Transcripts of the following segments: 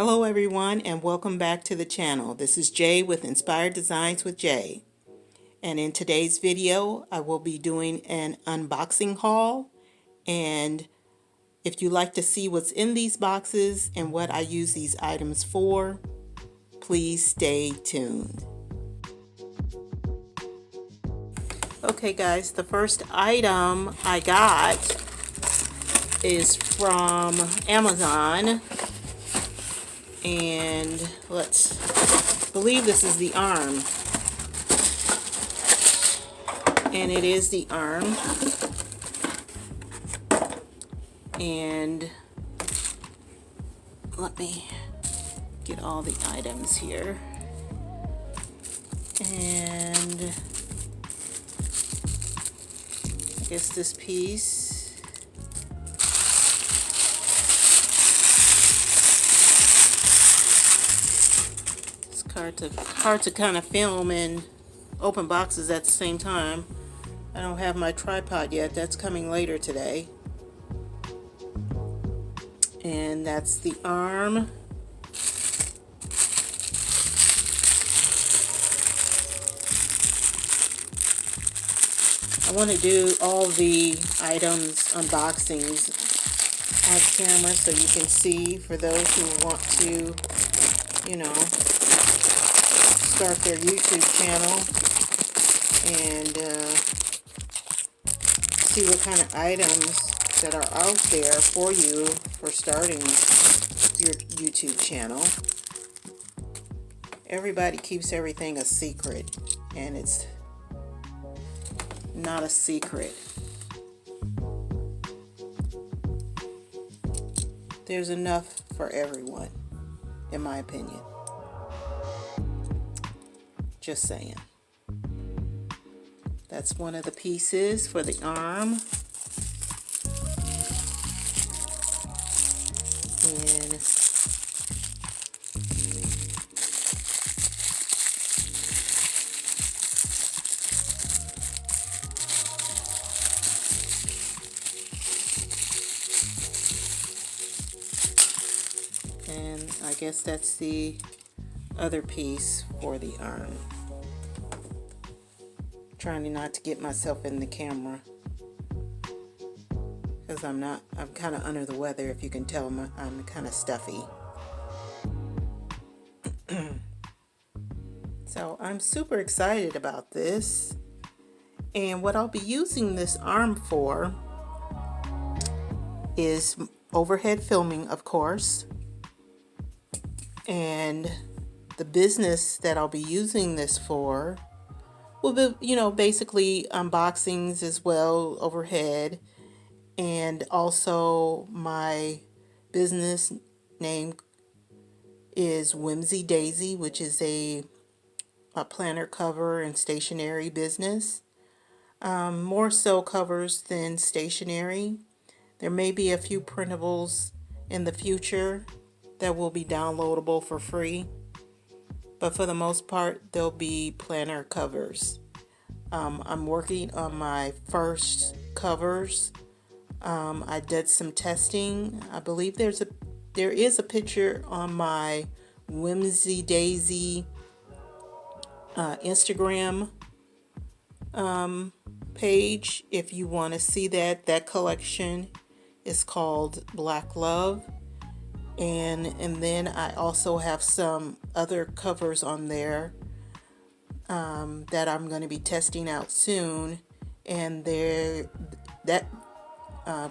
Hello everyone and welcome back to the channel. This is Jay with Inspired Designs with Jay. And in today's video I will be doing an unboxing haul, and if you like to see what's in these boxes and what I use these items for, please stay tuned. Okay guys, the first item I got is from Amazon. And let's believe this is the arm, and it is the arm. And let me get all the items here. And I guess this piece, hard to kind of film and open boxes at the same time. I don't have my tripod yet. That's coming later today. And that's the arm. I want to do all the items unboxings off camera so you can see, for those who want to, you know, start their YouTube channel and see what kind of items that are out there for you for starting your YouTube channel. Everybody keeps everything a secret, and it's not a secret. There's enough for everyone, in my opinion. Just saying. That's one of the pieces for the arm. And I guess that's the other piece for the arm. Trying not to get myself in the camera because I'm kind of under the weather. If you can tell, I'm kind of stuffy. So I'm super excited about this, and what I'll be using this arm for is overhead filming, of course. And the business that I'll be using this for will be, you know, basically unboxings as well, overhead. And also my business name is WhimsiDaisi, which is a planner cover and stationery business. More so covers than stationery. There may be a few printables in the future that will be downloadable for free, but for the most part they'll be planner covers. I'm working on my first covers. I did some testing. I believe there is a picture on my WhimsiDaisi Instagram page if you want to see that. That collection is called Black Love. And then I also have some other covers on there that I'm going to be testing out soon, and that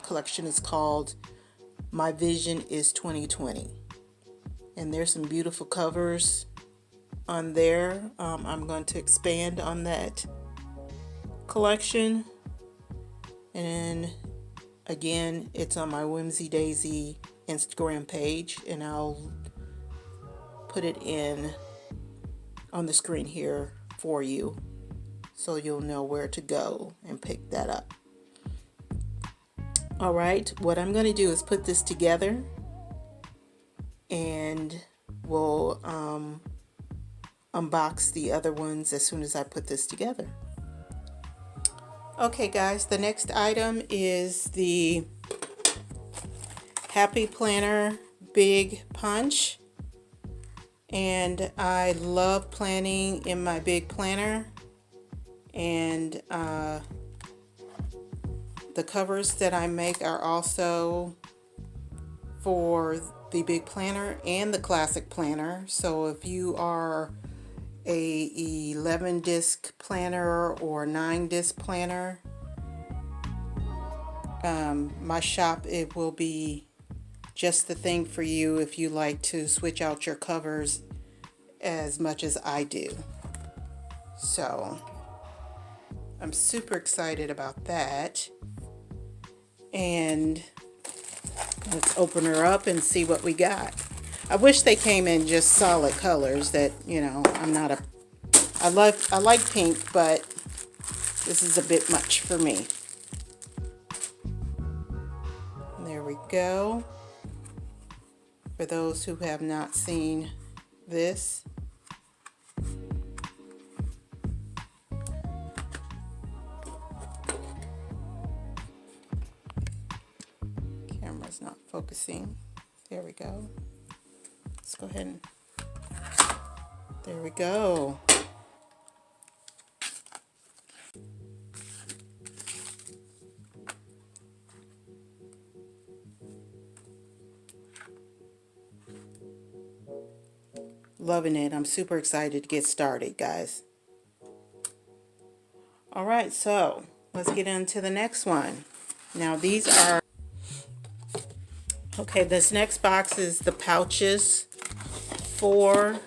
collection is called My Vision is 2020, and there's some beautiful covers on there. I'm going to expand on that collection, and again, it's on my WhimsiDaisi Instagram page, and I'll put it on the screen here for you so you'll know where to go and pick that up. Alright, what I'm going to do is put this together, and we'll unbox the other ones as soon as I put this together. Okay guys, the next item is the Happy Planner Big Punch. And I love planning in my big planner, and the covers that I make are also for the big planner and the classic planner. So if you are a 11 disc planner or 9 disc planner, my shop, it will be just the thing for you if you like to switch out your covers as much as I do. So I'm super excited about that. And let's open her up and see what we got. I wish they came in just solid colors. That, you know, I like pink, but this is a bit much for me. There we go. For those who have not seen this, camera's not focusing. There we go. Let's go ahead and, there we go. Loving it. I'm super excited to get started, guys. All right, so let's get into the next one. Now these are, okay, this next box is the pouches for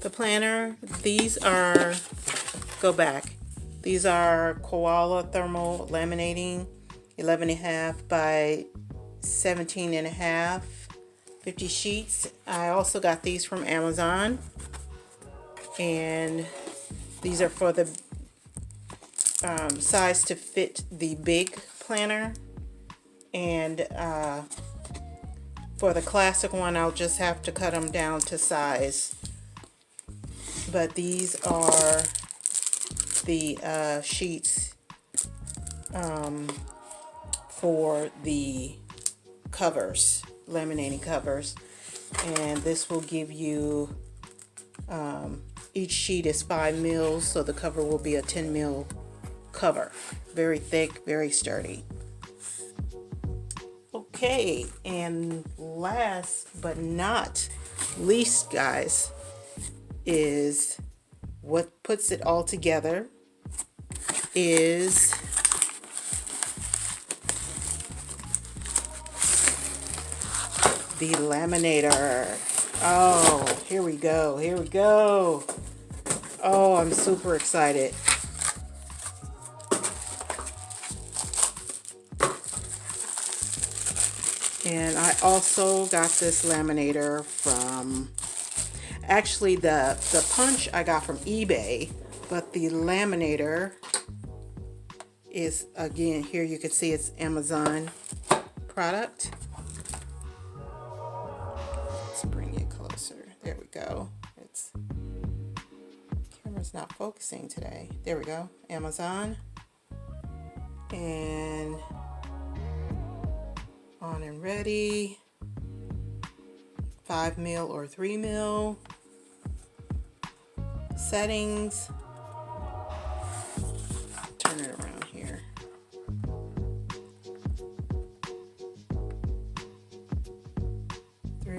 the planner. These are, go back. These are koala thermal laminating, 11.5 by 17.5. 50 sheets. I also got these from Amazon, and these are for the size to fit the big planner, and for the classic one I'll just have to cut them down to size. But these are the sheets for the covers, laminating covers, and this will give you, each sheet is 5 mils, so the cover will be a 10 mil cover. Very thick, very sturdy. Okay, and last but not least, guys, is what puts it all together is the laminator. Oh, here we go. Here we go. Oh, I'm super excited. And I also got this laminator from, actually the punch I got from eBay, but the laminator is, again, here you can see it's Amazon product. Let's bring it closer. There we go. It's, camera's not focusing today. There we go. Amazon. And on and ready. 5 mil or 3 mil. Settings. Turn it around here.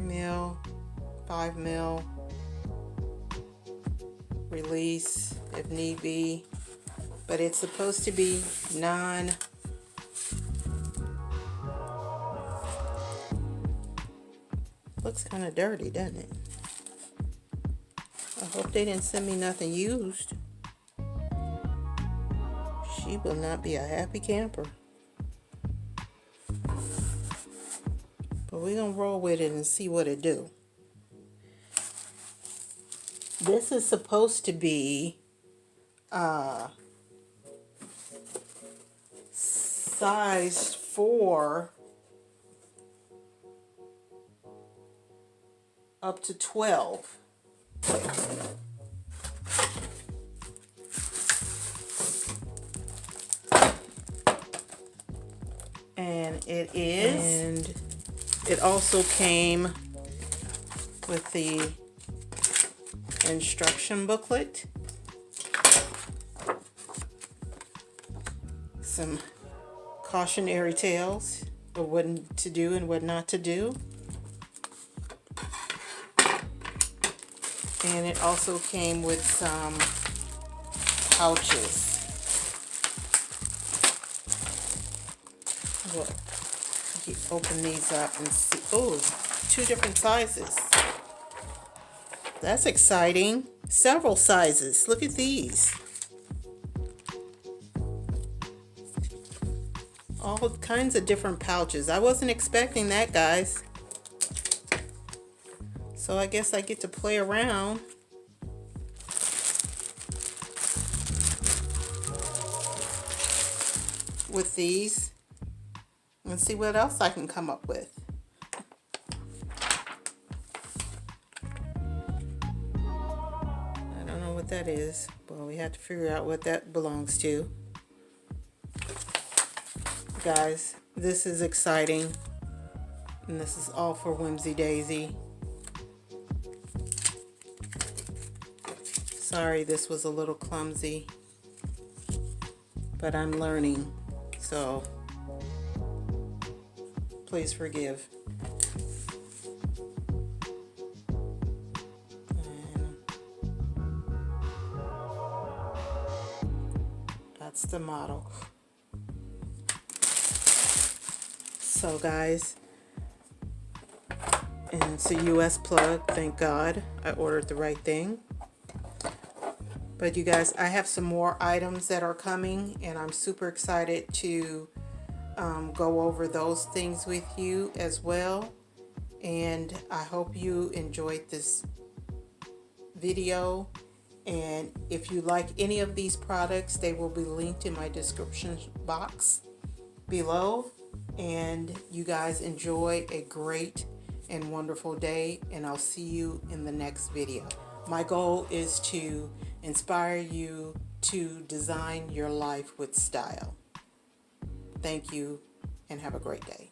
Mil, 5 mil, release if need be, but it's supposed to be non, looks kind of dirty, doesn't it? I hope they didn't send me nothing used. She will not be a happy camper. But we're going to roll with it and see what it do. This is supposed to be sized for up to 12. And it is. And it also came with the instruction booklet, some cautionary tales of what to do and what not to do. And it also came with some pouches. Look, you open these up and see. Oh, 2 different sizes. That's exciting. Several sizes. Look at these. All kinds of different pouches. I wasn't expecting that, guys. So I guess I get to play around. With these and see what else I can come up with. I don't know what that is. Well, we have to figure out what that belongs to. Guys, this is exciting. And this is all for WhimsiDaisi. Sorry, this was a little clumsy, but I'm learning, so please forgive. And that's the model. So guys, and it's a US plug, thank God I ordered the right thing. But you guys, I have some more items that are coming, and I'm super excited to go over those things with you as well. And I hope you enjoyed this video. And if you like any of these products, they will be linked in my description box below. And you guys enjoy a great and wonderful day, and I'll see you in the next video. My goal is to inspire you to design your life with style. Thank you and have a great day.